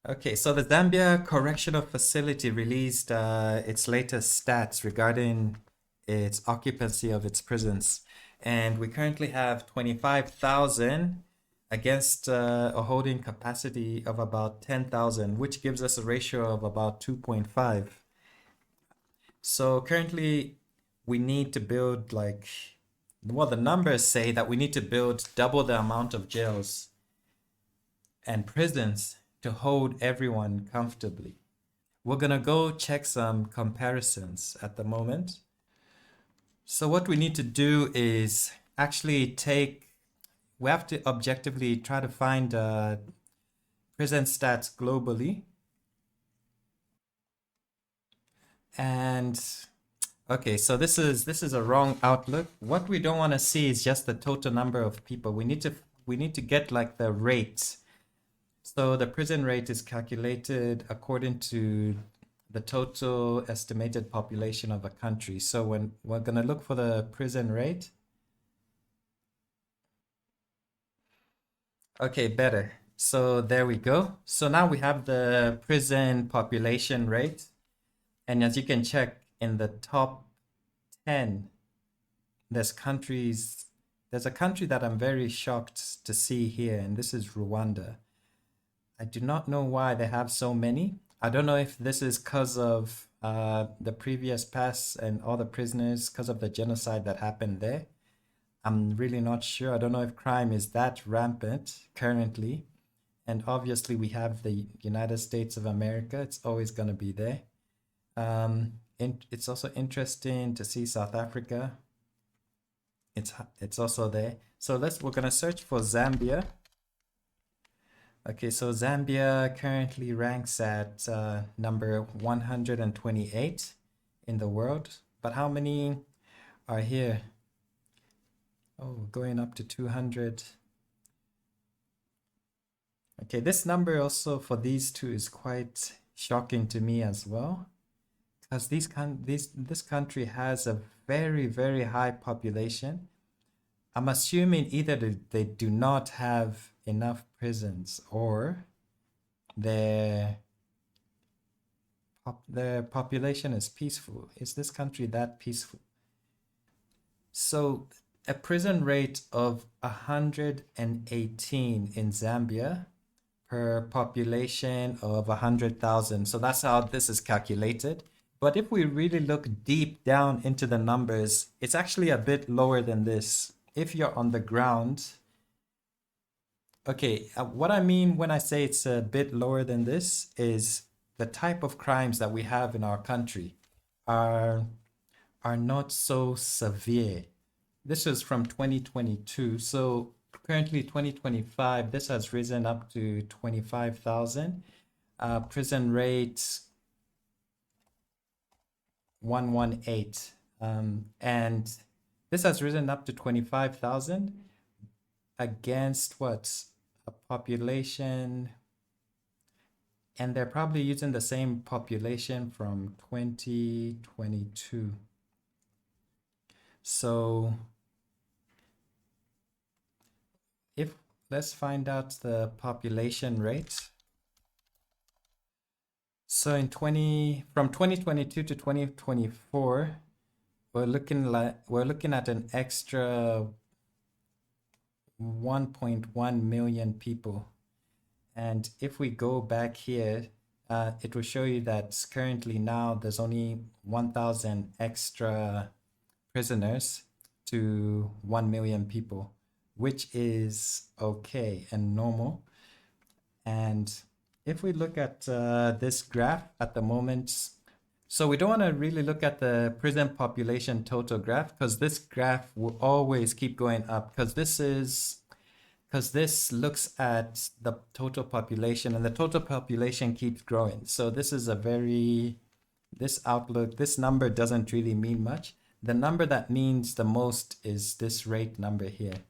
Okay, so the Zambia Correctional Facility released its latest stats regarding its occupancy of its prisons. And we currently have 25,000 against a holding capacity of about 10,000, which gives us a ratio of about 2.5. So currently, we need to build well, the numbers say that we need to build double the amount of jails and prisons to hold everyone comfortably. We're gonna go check some comparisons at the moment. So what we need to do is actually we have to objectively try to find prison stats globally. And okay, so this is a wrong outlook. What we don't want to see is just the total number of people. We need to get like the rate. So the prison rate is calculated according to the total estimated population of a country. So when we're going to look for the prison rate. Okay, better. So there we go. So now we have the prison population rate. And as you can check in the top 10, there's countries, there's a country that I'm very shocked to see here, and this is Rwanda. I do not know why they have so many. I don't know if this is because of the previous past and all the prisoners, because of the genocide that happened there. I'm really not sure. I don't know if crime is that rampant currently. And obviously, we have the United States of America. It's always going to be there. It's also interesting to see South Africa. It's also there. So we're going to search for Zambia. Okay, so Zambia currently ranks at number 128 in the world. But how many are here? Oh, going up to 200. Okay, this number also for these two is quite shocking to me as well, because this country has a very, very high population. I'm assuming either they do not have enough prisons or their their population is peaceful. Is this country that peaceful? So a prison rate of 118 in Zambia per population of 100,000. So that's how this is calculated. But if we really look deep down into the numbers, it's actually a bit lower than this. If you're on the ground, okay, what I mean when I say it's a bit lower than this is the type of crimes that we have in our country are are not so severe. This is from 2022. So currently 2025, this has risen up to 25,000. Prison rate 118. And this has risen up to 25,000 against what? A population, and they're probably using the same population from 2022. So if let's find out the population rate. So from 2022 to 2024, we're looking at an extra 1.1 million people. And if we go back here, it will show you that currently now there's only 1,000 extra prisoners to 1 million people, which is okay and normal. And if we look at this graph at the moment, so we don't want to really look at the prison population total graph, because this graph will always keep going up, because this looks at the total population, and the total population keeps growing. So this outlook, this number doesn't really mean much. The number that means the most is this rate number here.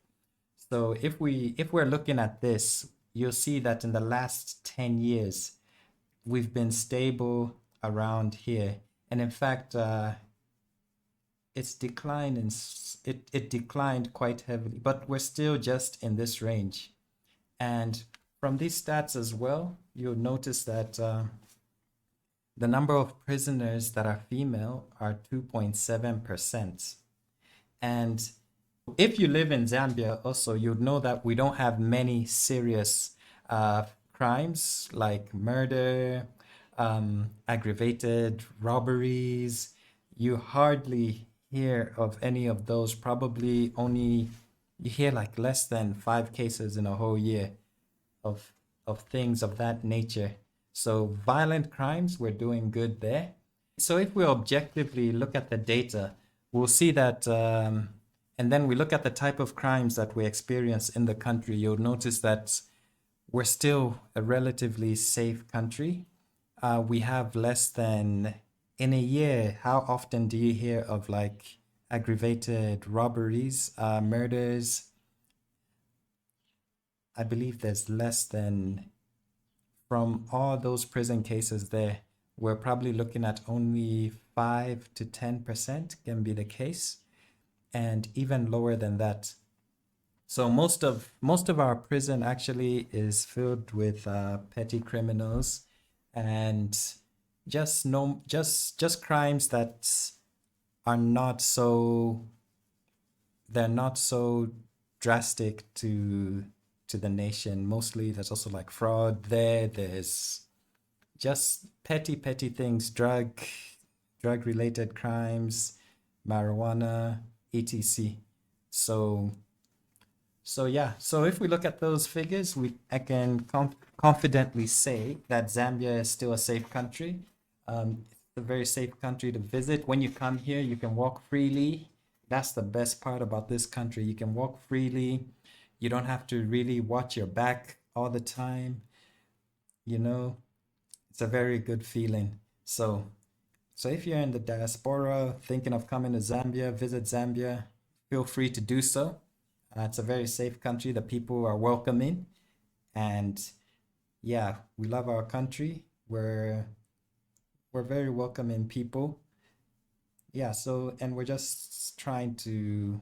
So if we're looking at this, you'll see that in the last 10 years, we've been stable around here. And in fact, it's declined and it declined quite heavily, but we're still just in this range. And from these stats as well, you'll notice that the number of prisoners that are female are 2.7%. And if you live in Zambia, also, you'd know that we don't have many serious crimes like murder, aggravated robberies. You hardly hear of any of those. Probably only you hear like less than 5 cases in a whole year of things of that nature. So violent crimes, we're doing good there. So if we objectively look at the data, we'll see that, and then we look at the type of crimes that we experience in the country, you'll notice that we're still a relatively safe country. We have less than, in a year, how often do you hear of like aggravated robberies, murders? I believe there's less than, from all those prison cases there, we're probably looking at only 5 to 10% can be the case, and even lower than that. So most of our prison actually is filled with petty criminals, and just crimes that are not so, they're not so drastic to the nation. Mostly there's also like fraud there. There's just petty things, drug related crimes, marijuana, etc. So yeah, so if we look at those figures, I can confidently say that Zambia is still a safe country. It's a very safe country to visit. When you come here, you can walk freely. That's the best part about this country. You can walk freely. You don't have to really watch your back all the time. You know, it's a very good feeling. So if you're in the diaspora thinking of coming to Zambia, visit Zambia, feel free to do so. It's a very safe country. The people are welcoming, and yeah, we love our country. We're very welcoming people. Yeah, so and we're just trying to,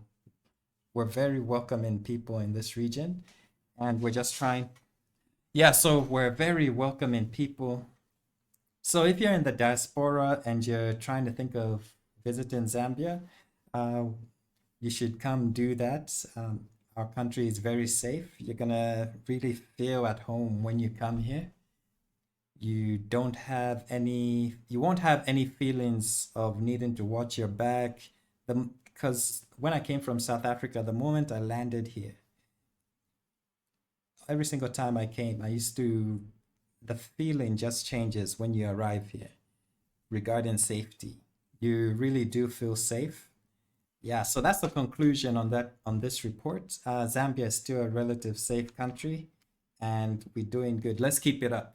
we're very welcoming people in this region, and we're just trying, yeah, so we're very welcoming people. So if you're in the diaspora and you're trying to think of visiting Zambia, uh, you should come do that. Our country is very safe. You're gonna really feel at home when you come here. You won't have any feelings of needing to watch your back. Because when I came from South Africa, the moment I landed here, every single time I came, the feeling just changes when you arrive here regarding safety. You really do feel safe. Yeah, so that's the conclusion on this report. Zambia is still a relative safe country, and we're doing good. Let's keep it up.